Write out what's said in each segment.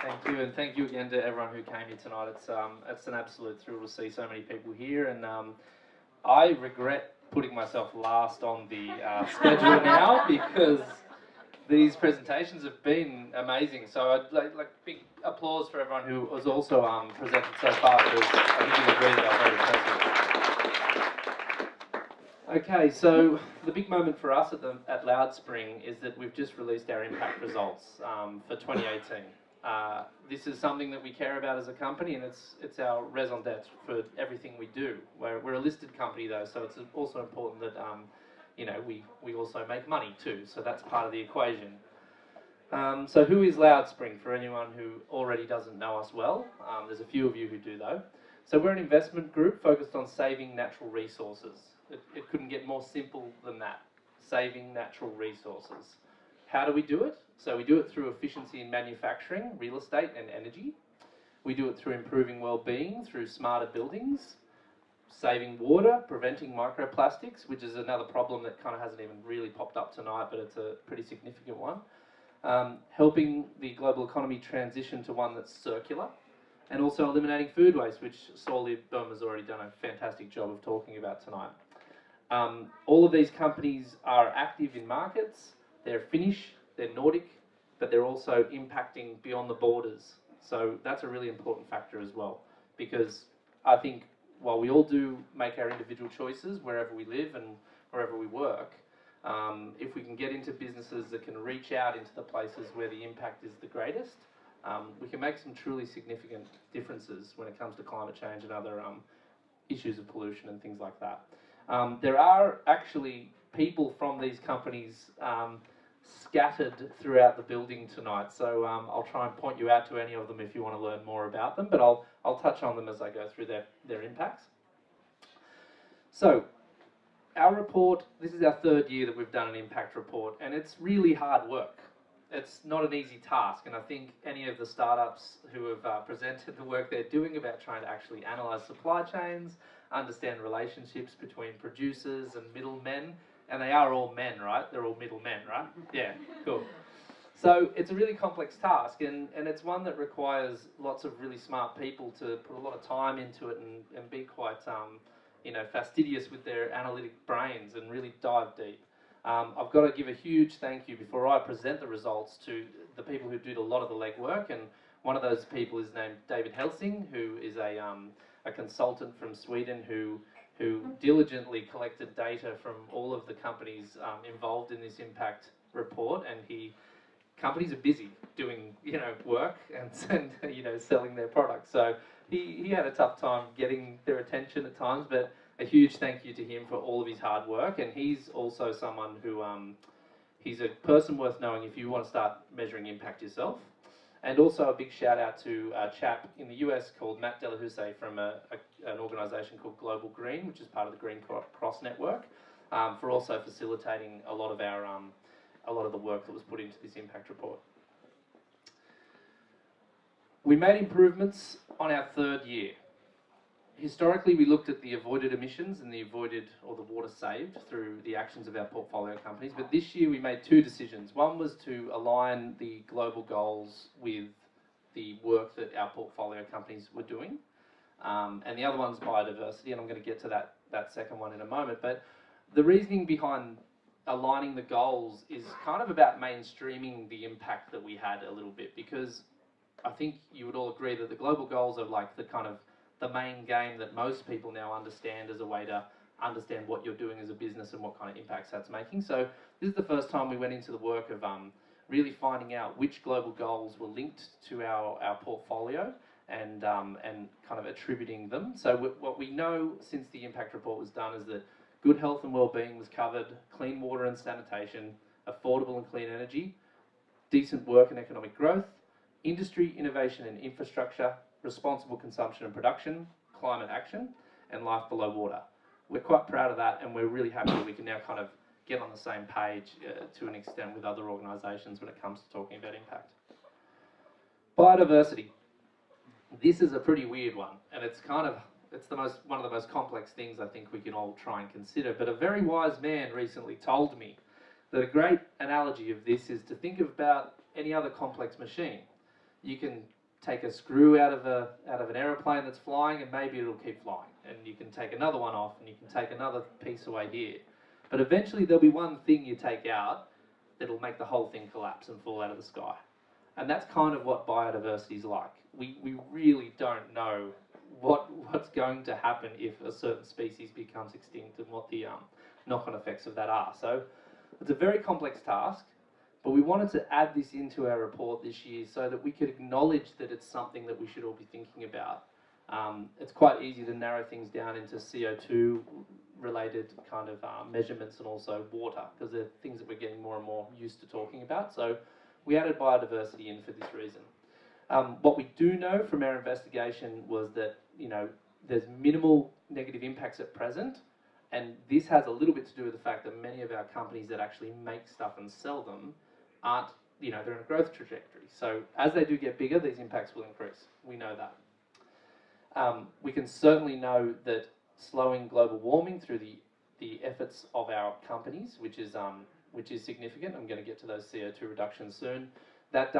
Thank you, and thank you again to everyone who came here tonight. It's an absolute thrill to see so many people here, and I regret putting myself last on the schedule now because these presentations have been amazing. So I'd like big applause for everyone who was also presented so far, because I think you agree that they're very impressive. Okay, so the big moment for us at Loudspring is that we've just released our impact results for 2018. This is something that we care about as a company, and it's our raison d'etre for everything we do. We're a listed company though, so it's also important that we also make money too. So that's part of the equation. So who is Loudspring, for anyone who already doesn't know us well? There's a few of you who do though. So we're an investment group focused on saving natural resources. It couldn't get more simple than that. Saving natural resources. How do we do it? So we do it through efficiency in manufacturing, real estate and energy. We do it through improving well-being, through smarter buildings, saving water, preventing microplastics, which is another problem that kind of hasn't even really popped up tonight, but it's a pretty significant one. Helping the global economy transition to one that's circular, and also eliminating food waste, which Sauli Bohm has already done a fantastic job of talking about tonight. All of these companies are active in markets. They're Finnish, they're Nordic, but they're also impacting beyond the borders. So that's a really important factor as well, because I think while we all do make our individual choices wherever we live and wherever we work, if we can get into businesses that can reach out into the places where the impact is the greatest, we can make some truly significant differences when it comes to climate change and other issues of pollution and things like that. There are actually people from these companies scattered throughout the building tonight, so I'll try and point you out to any of them if you want to learn more about them, but I'll touch on them as I go through their impacts. So our report, this is our third year that we've done an impact report, and it's really hard work. It's not an easy task, and I think any of the startups who have presented the work they're doing about trying to actually analyse supply chains, understand relationships between producers and middlemen, and they are all men, right? They're all middlemen, right? Yeah, cool. So it's a really complex task, and it's one that requires lots of really smart people to put a lot of time into it and be quite fastidious with their analytic brains and really dive deep. I've got to give a huge thank you before I present the results to the people who did a lot of the legwork, and one of those people is named David Helsing, who is a consultant from Sweden who diligently collected data from all of the companies involved in this impact report, and companies are busy doing work and selling their products, so he had a tough time getting their attention at times, but a huge thank you to him for all of his hard work. And he's also someone who he's a person worth knowing if you want to start measuring impact yourself. And also a big shout out to a chap in the US called Matt Delahousse from an organisation called Global Green, which is part of the Green Cross Network, for also facilitating a lot of the work that was put into this impact report. We made improvements on our third year. Historically, we looked at the avoided emissions and the water saved through the actions of our portfolio companies, but this year we made two decisions. One was to align the global goals with the work that our portfolio companies were doing, and the other one's biodiversity, and I'm going to get to that second one in a moment. But the reasoning behind aligning the goals is kind of about mainstreaming the impact that we had a little bit, because I think you would all agree that the global goals are like the main game that most people now understand as a way to understand what you're doing as a business and what kind of impacts that's making. So this is the first time we went into the work of really finding out which global goals were linked to our portfolio and kind of attributing them. So what we know since the impact report was done is that good health and well-being was covered, clean water and sanitation, affordable and clean energy, decent work and economic growth, industry, innovation and infrastructure, responsible consumption and production, climate action, and life below water. We're quite proud of that, and we're really happy that we can now kind of get on the same page to an extent with other organisations when it comes to talking about impact. Biodiversity. This is a pretty weird one, and it's one of the most complex things I think we can all try and consider. But a very wise man recently told me that a great analogy of this is to think about any other complex machine. you can take a screw out of an aeroplane that's flying, and maybe it'll keep flying. And you can take another one off, and you can take another piece away here. But eventually there'll be one thing you take out that'll make the whole thing collapse and fall out of the sky. And that's kind of what biodiversity is like. We really don't know what's going to happen if a certain species becomes extinct and what the knock-on effects of that are. So it's a very complex task, but we wanted to add this into our report this year so that we could acknowledge that it's something that we should all be thinking about. It's quite easy to narrow things down into CO2 related kind of measurements and also water, because they're things that we're getting more and more used to talking about. So we added biodiversity in for this reason. What we do know from our investigation was that, you know, there's minimal negative impacts at present, and this has a little bit to do with the fact that many of our companies that actually make stuff and sell them aren't, you know, they're in a growth trajectory. So as they do get bigger, these impacts will increase. We know that. We can certainly know that slowing global warming through the efforts of our companies, which is significant. I'm going to get to those CO2 reductions soon. That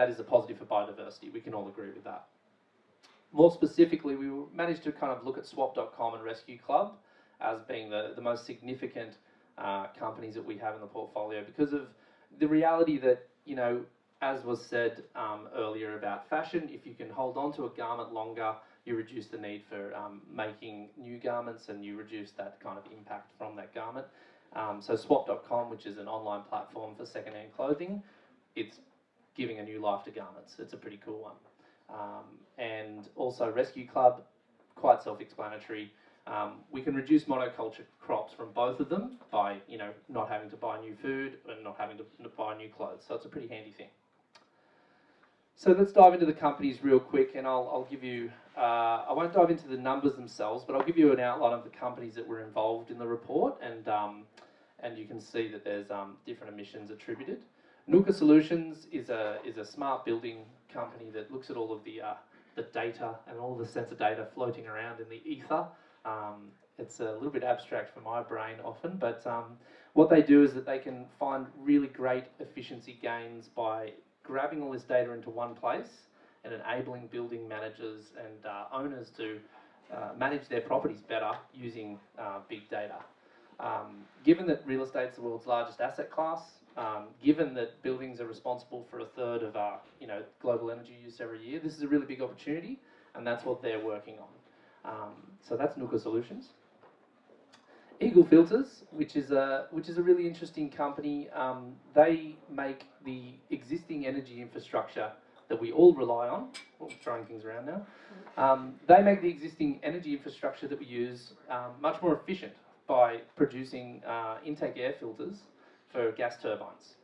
is a positive for biodiversity. We can all agree with that. More specifically, we managed to kind of look at swap.com and Rescue Club as being the most significant companies that we have in the portfolio, because of the reality that, you know, as was said earlier about fashion, if you can hold on to a garment longer, you reduce the need for making new garments, and you reduce that kind of impact from that garment. So swap.com, which is an online platform for second-hand clothing, it's giving a new life to garments. It's a pretty cool one. And also Rescue Club, quite self-explanatory. We can reduce monoculture crops from both of them by, you know, not having to buy new food and not having to buy new clothes. So it's a pretty handy thing. So let's dive into the companies real quick, and I'll give you, I won't dive into the numbers themselves, but I'll give you an outline of the companies that were involved in the report, and you can see that there's different emissions attributed. Nuka Solutions is a smart building company that looks at all of the data and all the sensor data floating around in the ether. It's a little bit abstract for my brain often, but what they do is that they can find really great efficiency gains by grabbing all this data into one place and enabling building managers and owners to manage their properties better using big data. Given that real estate is the world's largest asset class, given that buildings are responsible for a third of our, you know, global energy use every year, this is a really big opportunity, and that's what they're working on. So that's Nuka Solutions. Eagle Filters, which is a really interesting company. They make the existing energy infrastructure that we all rely on. Oh, throwing things around now. They make the existing energy infrastructure that we use much more efficient by producing intake air filters for gas turbines.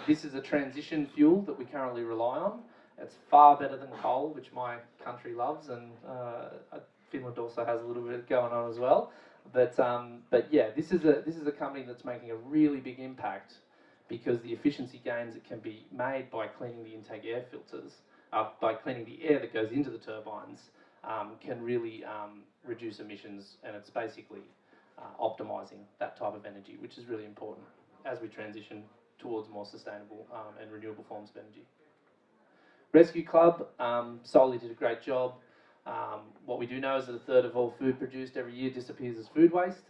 This is a transition fuel that we currently rely on. It's far better than coal, which my country loves, and Finland also has a little bit going on as well. But yeah, this is a company that's making a really big impact, because the efficiency gains that can be made by cleaning the intake air filters, by cleaning the air that goes into the turbines, can really reduce emissions, and it's basically optimizing that type of energy, which is really important as we transition towards more sustainable and renewable forms of energy. Rescue Club, Solly did a great job. What we do know is that a third of all food produced every year disappears as food waste.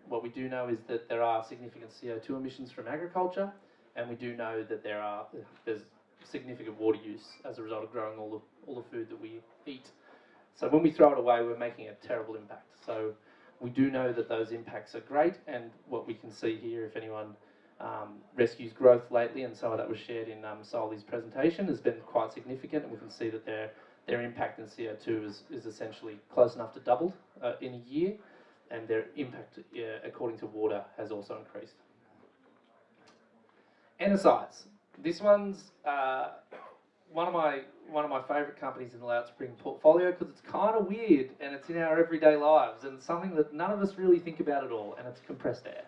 What we do know is that there are significant CO2 emissions from agriculture, and we do know that there's significant water use as a result of growing all the food that we eat. So when we throw it away, we're making a terrible impact. So we do know that those impacts are great, and what we can see here, if anyone rescues growth lately, and some of that was shared in Solly's presentation, has been quite significant, and we can see that their impact in CO2 is essentially close enough to doubled in a year, and their impact, according to water, has also increased. Enterprise. This one's one of my favourite companies in the Loud Spring portfolio, because it's kind of weird and it's in our everyday lives, and it's something that none of us really think about at all, and it's compressed air.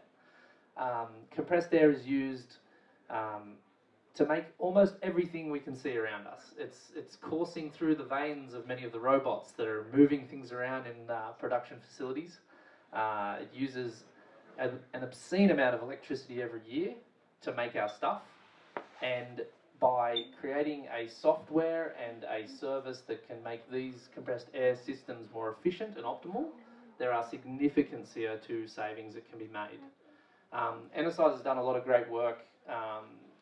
Compressed air is used to make almost everything we can see around us. It's coursing through the veins of many of the robots that are moving things around in production facilities. It uses an obscene amount of electricity every year to make our stuff, and by creating a software and a service that can make these compressed air systems more efficient and optimal, there are significant CO2 savings that can be made. Enterprise has done a lot of great work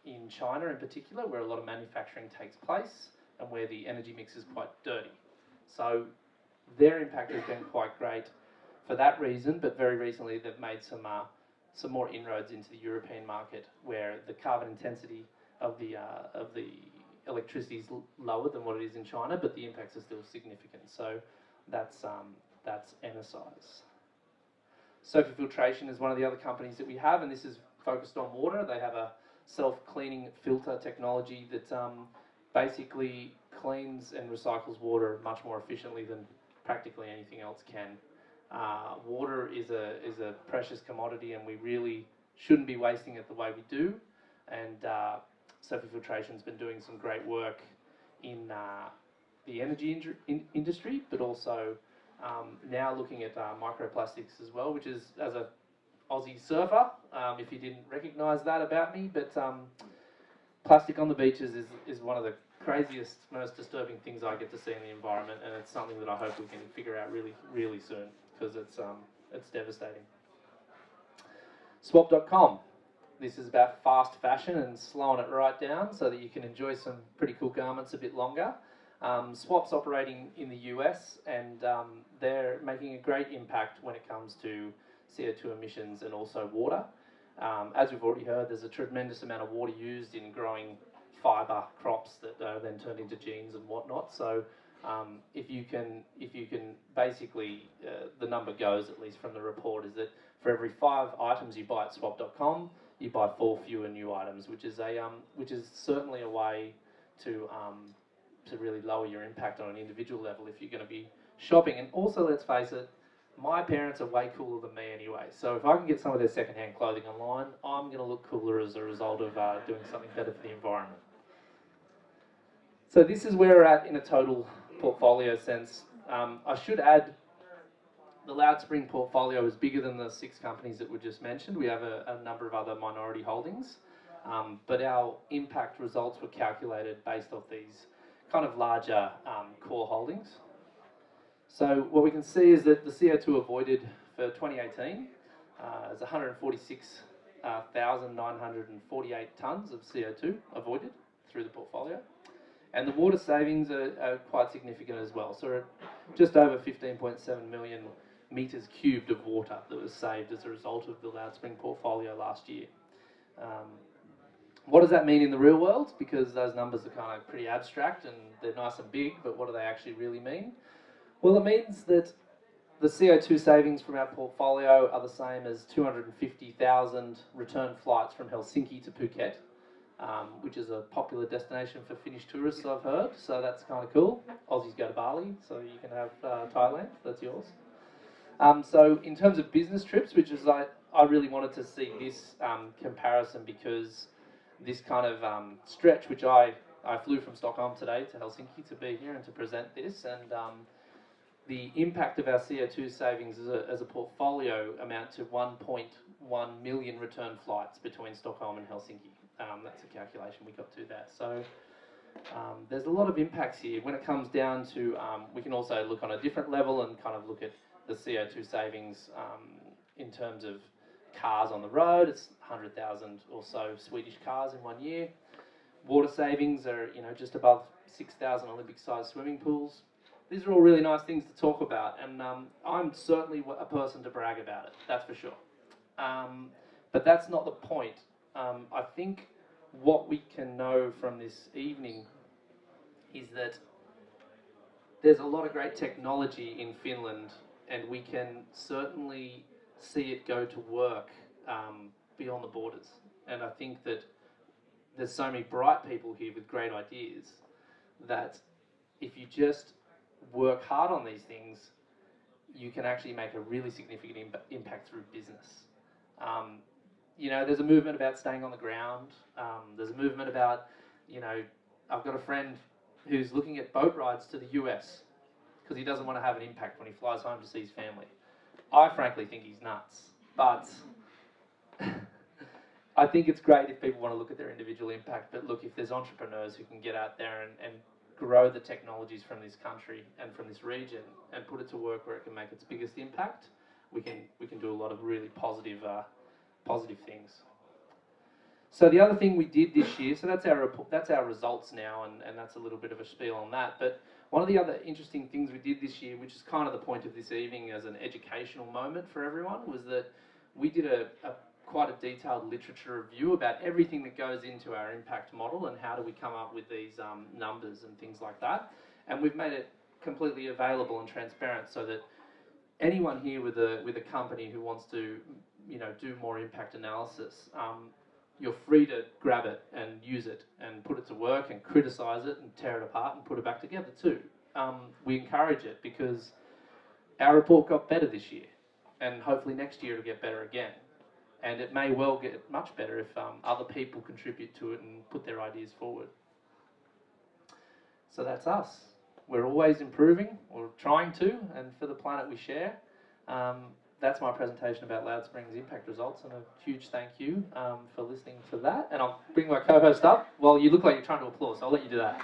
in China in particular, where a lot of manufacturing takes place and where the energy mix is quite dirty. So their impact has been quite great for that reason, but very recently they've made some more inroads into the European market, where the carbon intensity of the electricity is lower than what it is in China, but the impacts are still significant. So that's Enterprise. Sophie Filtration is one of the other companies that we have, and this is focused on water. They have a self-cleaning filter technology that basically cleans and recycles water much more efficiently than practically anything else can. Water is a precious commodity, and we really shouldn't be wasting it the way we do. And Sophie Filtration's been doing some great work in the energy industry, but also now looking at microplastics as well, which is, as a Aussie surfer, if you didn't recognise that about me, but plastic on the beaches is one of the craziest, most disturbing things I get to see in the environment, and it's something that I hope we can figure out really, really soon, because it's devastating. Swap.com. This is about fast fashion and slowing it right down so that you can enjoy some pretty cool garments a bit longer. Swap's operating in the US, and they're making a great impact when it comes to CO2 emissions and also water. As we've already heard, there's a tremendous amount of water used in growing fibre crops that are then turned into jeans and whatnot. So if you can basically, the number goes, at least from the report, is that for every 5 items you buy at swap.com, you buy 4 fewer new items, which is certainly a way to really lower your impact on an individual level if you're going to be shopping. And also, let's face it, my parents are way cooler than me anyway. So if I can get some of their secondhand clothing online, I'm going to look cooler as a result of doing something better for the environment. So this is where we're at in a total portfolio sense. I should add, the Loudspring portfolio is bigger than the 6 companies that were just mentioned. We have a number of other minority holdings, but our impact results were calculated based off these kind of larger core holdings. So what we can see is that the CO2 avoided for 2018 is 146,948 tonnes of CO2 avoided through the portfolio. And the water savings are quite significant as well. So just over 15.7 million metres cubed of water that was saved as a result of the Loudspring portfolio last year. What does that mean in the real world? Because those numbers are kind of pretty abstract and they're nice and big, but what do they actually really mean? Well, it means that the CO2 savings from our portfolio are the same as 250,000 return flights from Helsinki to Phuket, which is a popular destination for Finnish tourists, I've heard, so that's kind of cool. Aussies go to Bali, so you can have Thailand, that's yours. So in terms of business trips, which is I really wanted to see this comparison, because this kind of stretch, which I flew from Stockholm today to Helsinki to be here and to present this, and the impact of our CO2 savings as a portfolio amount to 1.1 million return flights between Stockholm and Helsinki. That's a calculation we got to there. So there's a lot of impacts here. When it comes down to, we can also look on a different level and kind of look at the CO2 savings in terms of cars on the road. It's 100,000 or so Swedish cars in 1 year. Water savings are, just above 6,000 Olympic-sized swimming pools. These are all really nice things to talk about, and I'm certainly a person to brag about it, that's for sure. But that's not the point. I think what we can know from this evening is that there's a lot of great technology in Finland, and we can certainly see it go to work beyond the borders. And I think that there's so many bright people here with great ideas that if you just work hard on these things, you can actually make a really significant impact through business. There's a movement about staying on the ground. There's a movement about, I've got a friend who's looking at boat rides to the US because he doesn't want to have an impact when he flies home to see his family. I frankly think he's nuts, but I think it's great if people want to look at their individual impact, but look, if there's entrepreneurs who can get out there and grow the technologies from this country and from this region and put it to work where it can make its biggest impact, we can do a lot of really positive things. So the other thing we did this year, so that's our results now, and that's a little bit of a spiel on that. But one of the other interesting things we did this year, which is kind of the point of this evening as an educational moment for everyone, was that we did quite a detailed literature review about everything that goes into our impact model and how do we come up with these numbers and things like that. And we've made it completely available and transparent so that anyone here with a company who wants to, do more impact analysis, you're free to grab it and use it and put it to work and criticise it and tear it apart and put it back together too. We encourage it because our report got better this year, and hopefully next year it'll get better again. And it may well get much better if other people contribute to it and put their ideas forward. So that's us. We're always improving, or trying to, and for the planet we share. That's my presentation about Loud Springs impact results, and a huge thank you for listening to that. And I'll bring my co-host up. Well, you look like you're trying to applaud, so I'll let you do that.